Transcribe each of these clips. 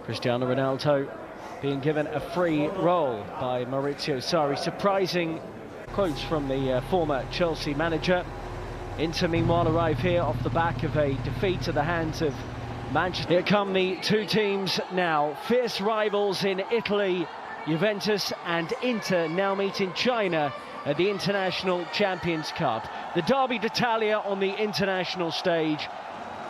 Cristiano Ronaldo being given a free role by Maurizio Sarri. Surprising quotes from the former Chelsea manager. Inter, meanwhile, arrive here off the back of a defeat at the hands of Manchester. Here come the two teams now. Fierce rivals in Italy. Juventus and Inter now meet in China at the International Champions Cup. The Derby d'Italia on the international stage.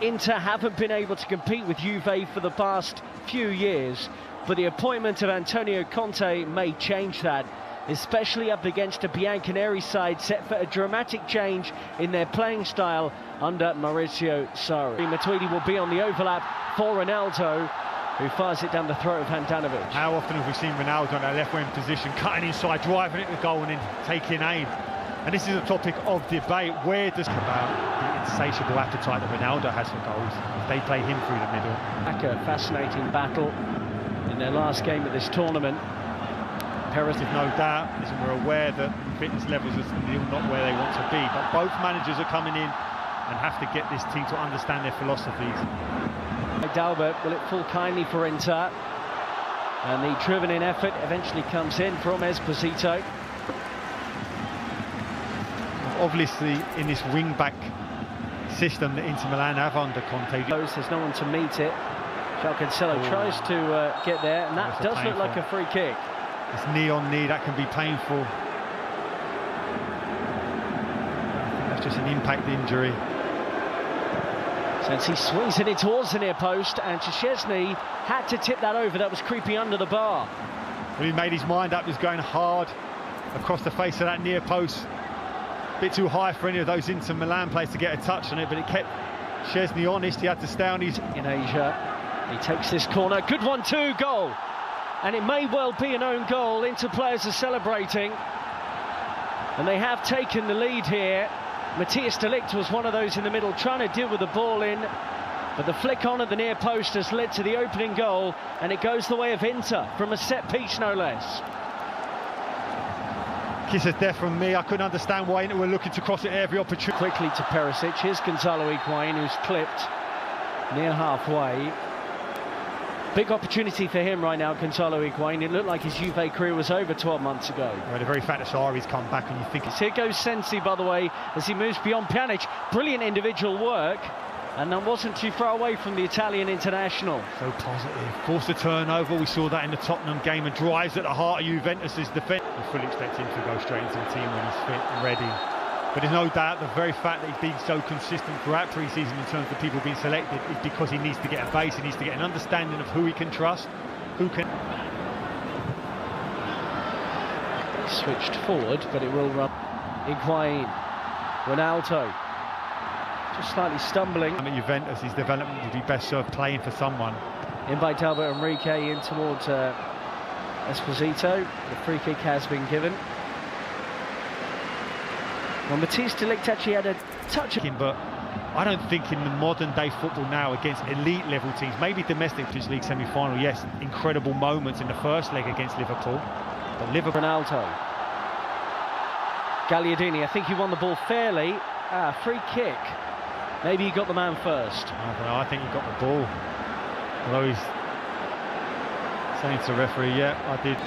Inter haven't been able to compete with Juve for the past few years, but the appointment of Antonio Conte may change that, especially up against a Bianconeri side set for a dramatic change in their playing style under Maurizio Sarri. Matuidi will be on the overlap for Ronaldo, who fires it down the throat of Handanovic. How often have we seen Ronaldo in that left-wing position, cutting inside, driving it to goal and then taking aim? And this is a topic of debate. Where does about the insatiable appetite that Ronaldo has for goals if they play him through the middle? A fascinating battle in their last game of this tournament. There's no doubt, listen, we're aware that fitness levels are still not where they want to be, but both managers are coming in and have to get this team to understand their philosophies. Dalbert, will it fall kindly for Inter? And the driven-in effort eventually comes in from Esposito. Obviously, in this wing-back system that Inter Milan have under Conte, there's no one to meet it. João Cancelo tries to get there, and that does look like a free kick. It's knee on knee, that can be painful. I think that's just an impact injury. Since he swings it towards the near post, and Szczesny had to tip that over. That was creeping under the bar. Well, he made his mind up. He was going hard across the face of that near post. A bit too high for any of those Inter Milan players to get a touch on it, but it kept Szczesny honest. He had to stay on his... In Asia, he takes this corner. Good 1-2 goal. And it may well be an own goal. Inter players are celebrating. And they have taken the lead here. Matthias de Ligt was one of those in the middle trying to deal with the ball in. But the flick on at the near post has led to the opening goal. And it goes the way of Inter from a set piece, no less. Kiss of death from me. I couldn't understand why Inter were looking to cross it every opportunity. Quickly to Perisic. Here's Gonzalo Higuain, who's clipped near halfway. Big opportunity for him right now, Gonzalo Higuain. It looked like his Juve career was over 12 months ago. Well, the very fact that Sarri's come back and you think... Here goes Sensi, by the way, as he moves beyond Pjanic. Brilliant individual work, and that wasn't too far away from the Italian international. So positive. Forced a turnover. We saw that in the Tottenham game, and drives at the heart of Juventus' defence. I fully expect him to go straight into the team when he's fit and ready. But there's no doubt the very fact that he's been so consistent throughout pre-season in terms of people being selected is because he needs to get a base, he needs to get an understanding of who he can trust, who can... Switched forward, but it will run. Higuain, Ronaldo, just slightly stumbling. At Juventus, his development would be best served playing for someone. In by Dalbert Enrique, in towards Esposito. The free kick has been given. Well, Matthias de Ligt actually had a touch of... But I don't think in the modern day football now against elite level teams, maybe domestic Champions League semi-final, yes, incredible moments in the first leg against Liverpool. But Liverpool... Ronaldo. Gagliardini, I think he won the ball fairly. Free kick. Maybe he got the man first. I don't know, I think he got the ball. Although he's saying to the referee, yeah, I did.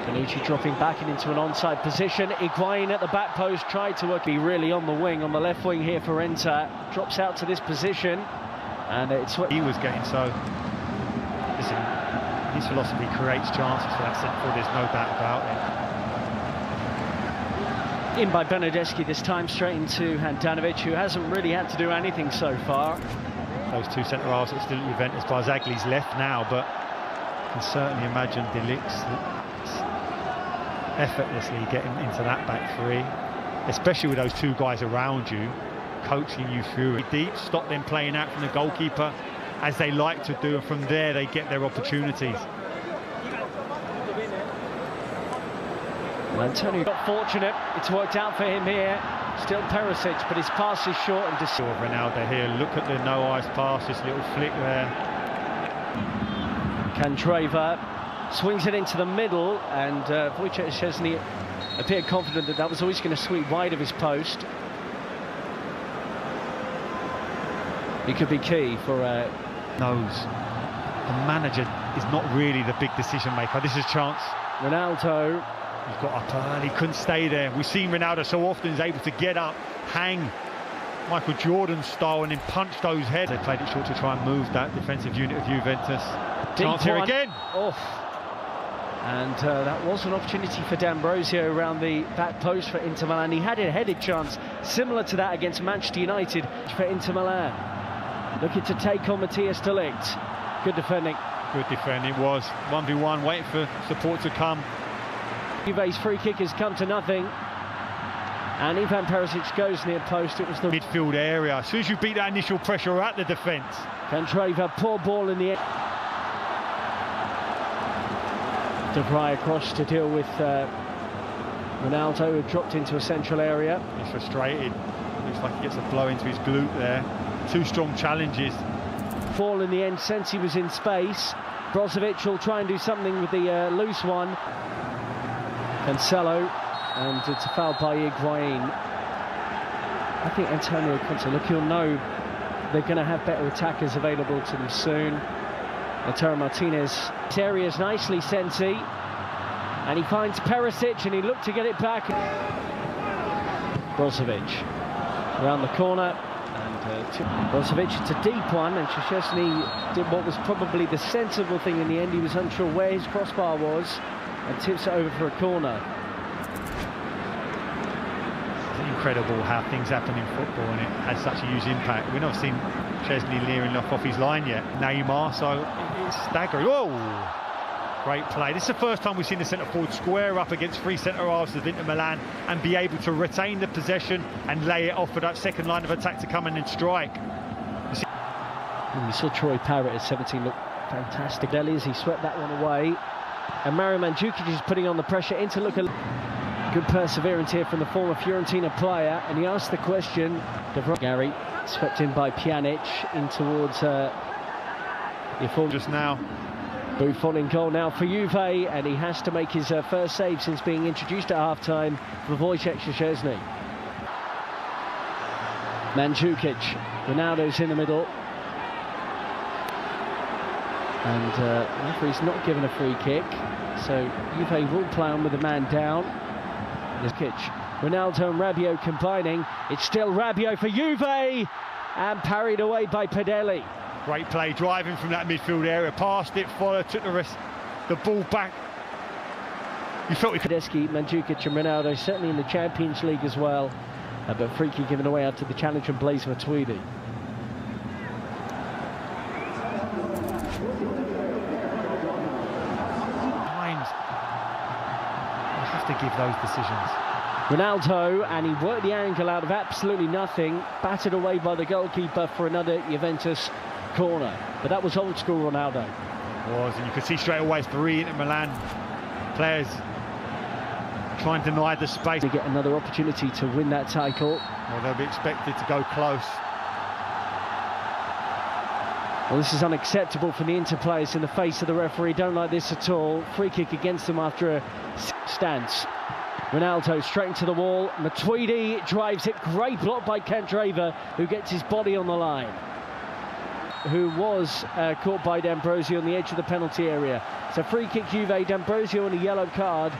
Bonucci dropping back into an onside position. Higuain at the back post tried to work. Be really on the wing, on the left wing here for Inter. Drops out to this position, and it's what he was getting. So, listen, his philosophy creates chances for that centre forward. There's no doubt about it. In by Bernardeschi this time, straight into Handanovic, who hasn't really had to do anything so far. Those two centre halves are still at Juventus. Barzagli's left now, but you can certainly imagine de Ligt's effortlessly getting into that back three, especially with those two guys around you, coaching you through it deep, stop them playing out from the goalkeeper as they like to do, and from there they get their opportunities. Well, Antonio got fortunate, it's worked out for him here. Still Perisic, but his pass is short and just... Ronaldo here, look at the no-eyes pass, this little flick there. Candreva swings it into the middle, and Wojciech Szczesny appeared confident that that was always going to sweep wide of his post. He could be key for... Knows the manager is not really the big decision maker. This is a chance. Ronaldo. He's got up early, couldn't stay there. We've seen Ronaldo so often is able to get up, hang Michael Jordan style and then punch those heads. They played it short to try and move that defensive unit of Juventus. Chance here again. Off. And that was an opportunity for D'Ambrosio around the back post for Inter Milan. He had a headed chance similar to that against Manchester United for Inter Milan. Looking to take on Matthias de Ligt. Good defending. Good defending. It was 1v1, waiting for support to come. Juve's free kick has come to nothing. And Ivan Perisic goes near post. It was the midfield area. As soon as you beat that initial pressure at the defence. Candreva, poor ball in the air. De Vrij across to deal with Ronaldo, who dropped into a central area. He's frustrated. Looks like he gets a blow into his glute there. Two strong challenges. Ball in the end, since he was in space. Brozovic will try and do something with the loose one. Cancelo, and it's a foul by Higuain. I think Antonio Conte, look, he'll know they're going to have better attackers available to them soon. Lautaro Martinez areas nicely, Sensi, and he finds Perisic and he looked to get it back. Brozovic around the corner, and Brozovic, it's a deep one, and Szczesny did what was probably the sensible thing in the end. He was unsure where his crossbar was and tips it over for a corner. It's incredible how things happen in football, and it has such a huge impact. We've not seen Szczesny leering off his line yet. Neymar, so it's staggering. Whoa! Great play. This is the first time we've seen the centre forward square up against three centre halves of Inter Milan and be able to retain the possession and lay it off for that second line of attack to come in and strike. We saw Troy Parrott at 17 look fantastic. Deli as he swept that one away. And Mario Mandzukic is putting on the pressure. Inter look a good perseverance here from the former Fiorentina player. And he asked the question. Gary swept in by Pjanic in towards the form just now. Buffon in goal now for Juve, and he has to make his first save since being introduced at half-time for Wojciech Szczesny. Mandzukic, Ronaldo's in the middle. And the referee's not given a free kick, so Juve will play on with the man down. Ronaldo and Rabiot combining. It's still Rabiot for Juve, and parried away by Padelli. Great play, driving from that midfield area, passed it, followed, took the ball back. You felt we could. Mandzukic and Ronaldo, certainly in the Champions League as well, but free kick given away after the challenge from Blaise Matuidi. To give those decisions. Ronaldo, and he worked the angle out of absolutely nothing, battered away by the goalkeeper for another Juventus corner. But that was old school Ronaldo. It was, and you could see straight away three Inter Milan players trying to deny the space. To get another opportunity to win that title. Well, they'll be expected to go close. Well, this is unacceptable for the Inter players in the face of the referee. Don't like this at all. Free kick against them after a stance. Ronaldo straight into the wall. Matuidi drives it. Great block by Candreva, who gets his body on the line. Who was caught by D'Ambrosio on the edge of the penalty area. So free kick Juve, D'Ambrosio on a yellow card.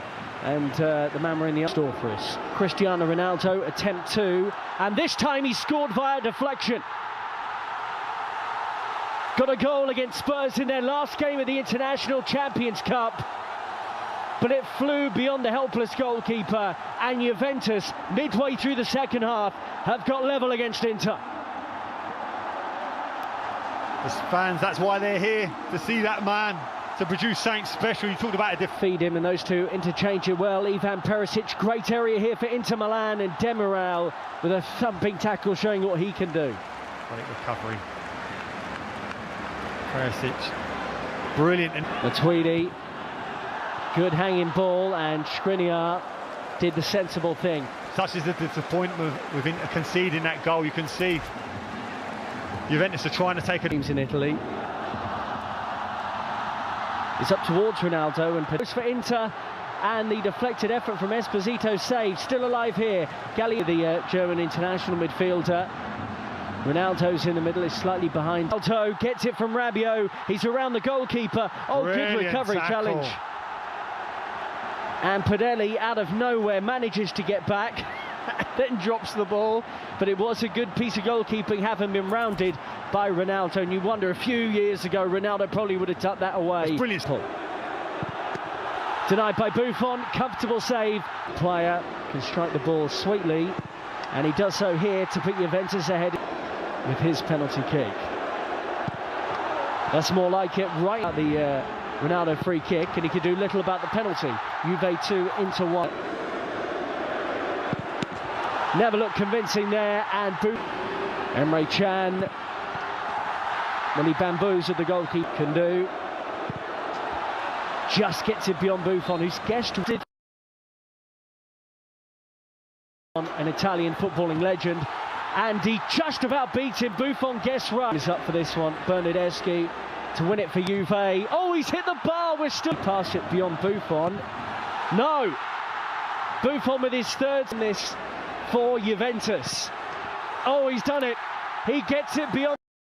And the man were in the store for us. Cristiano Ronaldo, attempt two. And this time he scored via deflection. Got a goal against Spurs in their last game of the International Champions Cup, but it flew beyond the helpless goalkeeper, and Juventus, midway through the second half, have got level against Inter. The fans, that's why they're here, to see that man, to produce something special. You talked about a feed him, and those two interchange it well. Ivan Perisic, great area here for Inter Milan, and Demiral with a thumping tackle showing what he can do. Great recovery. Perisic, brilliant. Matuidi, good hanging ball, and Skriniar did the sensible thing. Such is the disappointment with Inter conceding that goal. You can see Juventus are trying to take a teams in Italy. It's up towards Ronaldo and for Inter, and the deflected effort from Esposito saved. Still alive here. Galli, the German international midfielder. Ronaldo's in the middle, is slightly behind. Ronaldo gets it from Rabiot. He's around the goalkeeper. Oh, Brilliant good recovery tackle. challenge. And Padelli, out of nowhere, manages to get back, then drops the ball. But it was a good piece of goalkeeping, having been rounded by Ronaldo. And you wonder, a few years ago, Ronaldo probably would have tucked that away. That's brilliant. Denied by Buffon, comfortable save. Player can strike the ball sweetly, and he does so here to put Juventus ahead with his penalty kick. That's more like it, right at the Ronaldo free kick, and he could do little about the penalty. Juve 2, Inter 1. Never looked convincing there, and Emre Can, when he bamboozled the goalkeeper, can do. Just gets it beyond Buffon, who's guessed it. An Italian footballing legend, and he just about beats him. Buffon guessed right. He's up for this one. Bernardeschi to win it for Juve. Oh, he's hit the bar. We're still past it beyond Buffon. No, Buffon with his third in this for Juventus. Oh, he's done it. He gets it beyond.